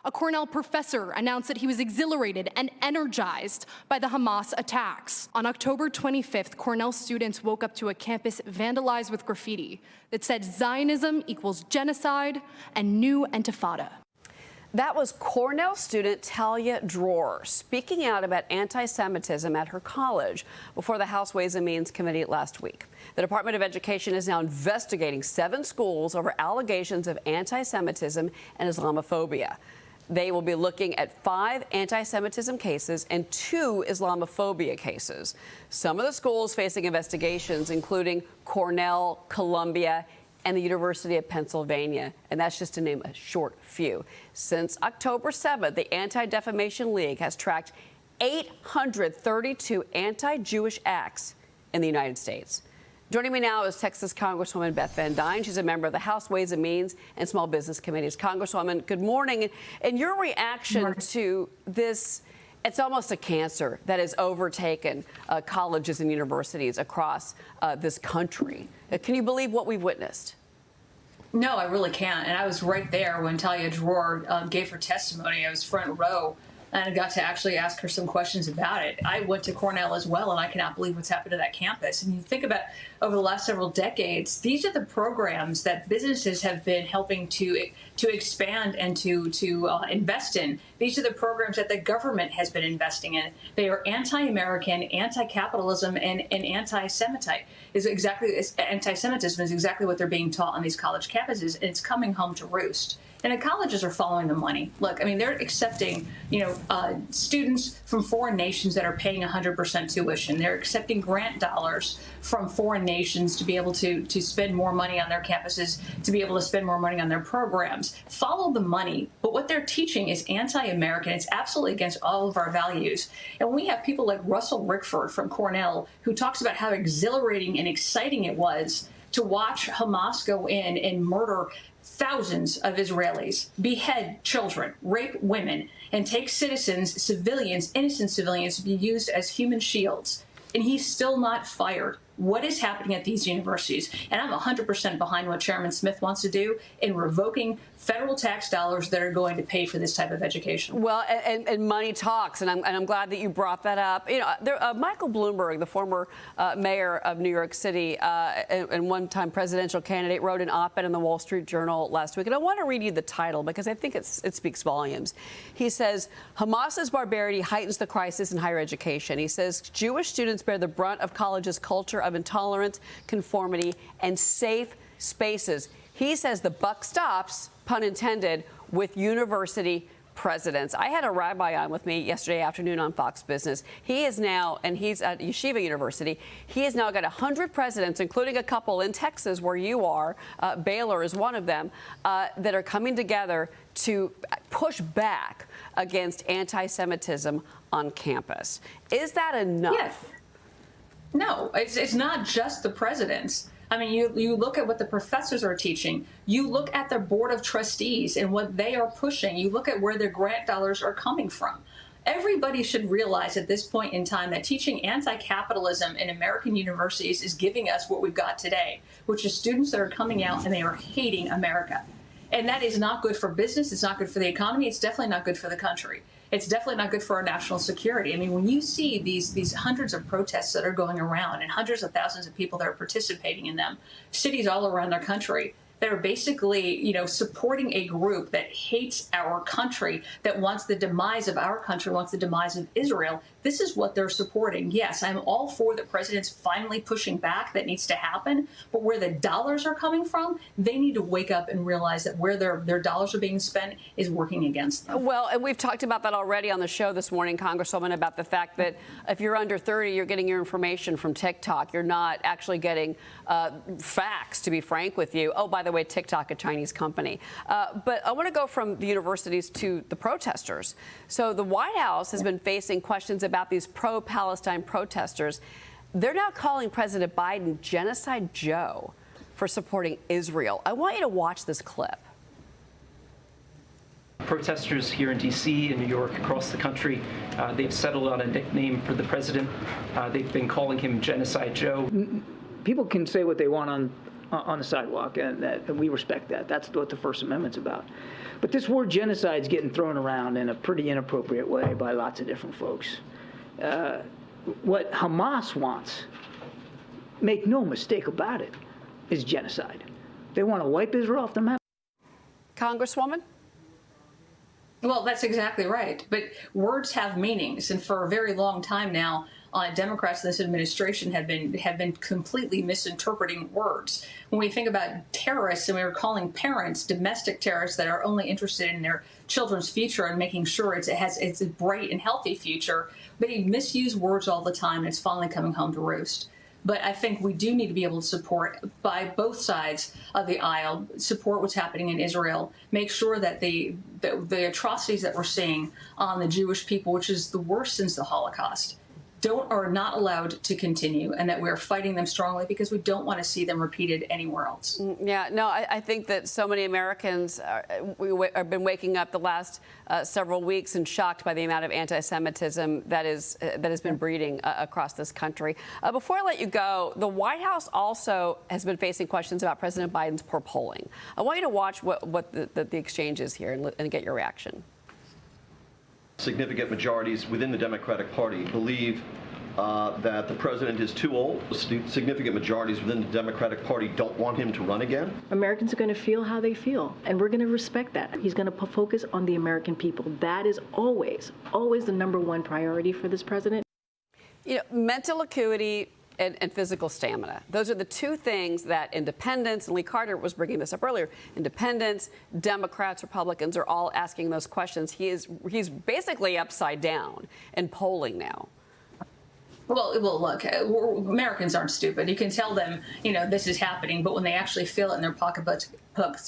A Cornell professor announced that he was exhilarated and energized by the Hamas attacks. On October 25th, Cornell students woke up to a campus vandalized with graffiti that said Zionism equals genocide and new intifada. That was Cornell student Talia Dror speaking out about anti-Semitism at her college before the House Ways and Means Committee last week. The Department of Education is now investigating 7 schools over allegations of anti-Semitism and Islamophobia. They will be looking at 5 anti-Semitism cases and 2 Islamophobia cases. Some of the schools facing investigations, including Cornell, Columbia, and the University of Pennsylvania, and that's just to name a short few. Since October 7th, the Anti-Defamation League has tracked 832 anti-Jewish acts in the United States. Joining me now is Texas Congresswoman Beth Van Duyne. She's a member of the House Ways and Means and Small Business Committees. Congresswoman, good morning. And your reaction to this, it's almost a cancer that has overtaken colleges and universities across this country. Can you believe what we've witnessed? No, I really can't. And I was right there when Talia Dror gave her testimony. I was front row and I got to actually ask her some questions about it. I went to Cornell as well, and I cannot believe what's happened to that campus. And you think about over the last several decades, these are the programs that businesses have been helping to expand and to invest in. These are the programs that the government has been investing in. They are anti-American, anti-capitalism, and anti-Semitic. Anti-Semitism is exactly what they're being taught on these college campuses, and it's coming home to roost. And the colleges are following the money. Look, I mean, they're accepting, students from foreign nations that are paying 100% tuition. They're accepting grant dollars from foreign nations to be able to spend more money on their campuses, to be able to spend more money on their programs. Follow the money. But what they're teaching is anti-American. It's absolutely against all of our values. And we have people like Russell Rickford from Cornell, who talks about how exhilarating and exciting it was to watch Hamas go in and murder thousands of Israelis, behead children, rape women, and take citizens, civilians, innocent civilians, to be used as human shields. And he's still not fired. What is happening at these universities? And I'm 100% behind what Chairman Smith wants to do in revoking federal tax dollars that are going to pay for this type of education. Well, and money talks, and I'm glad that you brought that up. Michael Bloomberg, the former mayor of New York City and one-time presidential candidate, wrote an op-ed in the Wall Street Journal last week, and I want to read you the title because I think it speaks volumes. He says, Hamas's barbarity heightens the crisis in higher education. He says Jewish students bear the brunt of college's culture of intolerance, conformity, and safe spaces. He says the buck stops, pun intended, with university presidents. I had a rabbi on with me yesterday afternoon on Fox Business. He is now, and he's at Yeshiva University, he has now got 100 presidents, including a couple in Texas where you are, Baylor is one of them, that are coming together to push back against anti-Semitism on campus. Is that enough? Yes. No, it's not just the presidents. I mean, you look at what the professors are teaching. You look at their board of trustees and what they are pushing. You look at where their grant dollars are coming from. Everybody should realize at this point in time that teaching anti-capitalism in American universities is giving us what we've got today, which is students that are coming out and they are hating America. And that is not good for business. It's not good for the economy. It's definitely not good for the country. It's definitely not good for our national security. I mean, when you see these hundreds of protests that are going around and hundreds of thousands of people that are participating in them, cities all around their country, that are basically, supporting a group that hates our country, that wants the demise of our country, wants the demise of Israel. This is what they're supporting. Yes, I'm all for the president's finally pushing back. That needs to happen. But where the dollars are coming from, they need to wake up and realize that where their dollars are being spent is working against them. Well, and we've talked about that already on the show this morning, Congresswoman, about the fact that if you're under 30, you're getting your information from TikTok. You're not actually getting facts, to be frank with you. Oh, by the way, TikTok, a Chinese company. But I want to go from the universities to the protesters. So the White House has been facing questions about these pro-Palestine protesters. They're now calling President Biden Genocide Joe for supporting Israel. I want you to watch this clip. Protesters here in D.C., in New York, across the country, they've settled on a nickname for the president. They've been calling him Genocide Joe. People can say what they want on the sidewalk, and we respect that. That's what the First Amendment's about. But this word genocide is getting thrown around in a pretty inappropriate way by lots of different folks. What Hamas wants, make no mistake about it, is genocide. They want to wipe Israel off the map. Congresswoman? Well, that's exactly right. But words have meanings, and for a very long time now, Democrats in this administration have been completely misinterpreting words. When we think about terrorists, and we were calling parents domestic terrorists that are only interested in their children's future and making sure it's a bright and healthy future, they misuse words all the time, and it's finally coming home to roost. But I think we do need to be able to support, by both sides of the aisle, support what's happening in Israel, make sure that the atrocities that we're seeing on the Jewish people, which is the worst since the Holocaust, are not allowed to continue, and that we're fighting them strongly because we don't want to see them repeated anywhere else. Yeah, no, I think that so many Americans have been waking up the last several weeks and shocked by the amount of anti-Semitism that has been breeding across this country. Before I let you go, the White House also has been facing questions about President Biden's poor polling. I want you to watch what the exchange is here and get your reaction. Significant majorities within the Democratic Party believe that the president is too old. Significant majorities within the Democratic Party don't want him to run again. Americans are going to feel how they feel, and we're going to respect that. He's going to focus on the American people. That is always the #1 priority for this president. You know, mental acuity and physical stamina. Those are the two things that independents, and Lee Carter was bringing this up earlier, independents, Democrats, Republicans are all asking those questions. He's basically upside down in polling now. Well, look, Americans aren't stupid. You can tell them, this is happening, but when they actually feel it in their pocketbooks,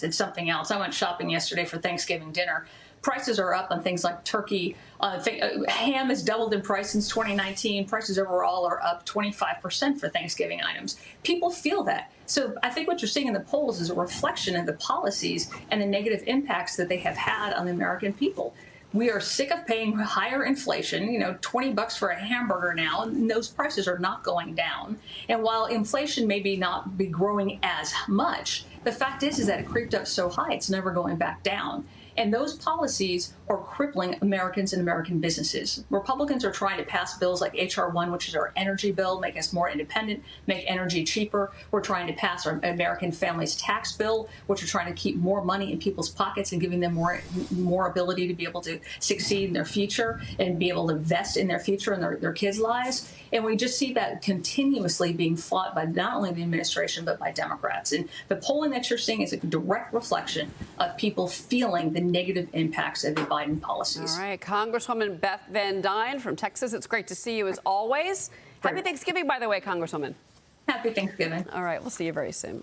it's something else. I went shopping yesterday for Thanksgiving dinner. Prices are up on things like turkey. Ham has doubled in price since 2019. Prices overall are up 25% for Thanksgiving items. People feel that. So I think what you're seeing in the polls is a reflection of the policies and the negative impacts that they have had on the American people. We are sick of paying higher inflation, $20 for a hamburger now, and those prices are not going down. And while inflation maybe not be growing as much, the fact is that it creeped up so high, it's never going back down. And those policies are crippling Americans and American businesses. Republicans are trying to pass bills like H.R. 1, which is our energy bill, make us more independent, make energy cheaper. We're trying to pass our American Families Tax Bill, which are trying to keep more money in people's pockets and giving them more ability to be able to succeed in their future and be able to invest in their future and their kids' lives. And we just see that continuously being fought by not only the administration, but by Democrats. And the polling that you're seeing is a direct reflection of people feeling the negative impacts of the Biden policies. All right, Congresswoman Beth Van Duyne from Texas. It's great to see you as always. Happy Thanksgiving, by the way, Congresswoman. Happy Thanksgiving. All right, we'll see you very soon.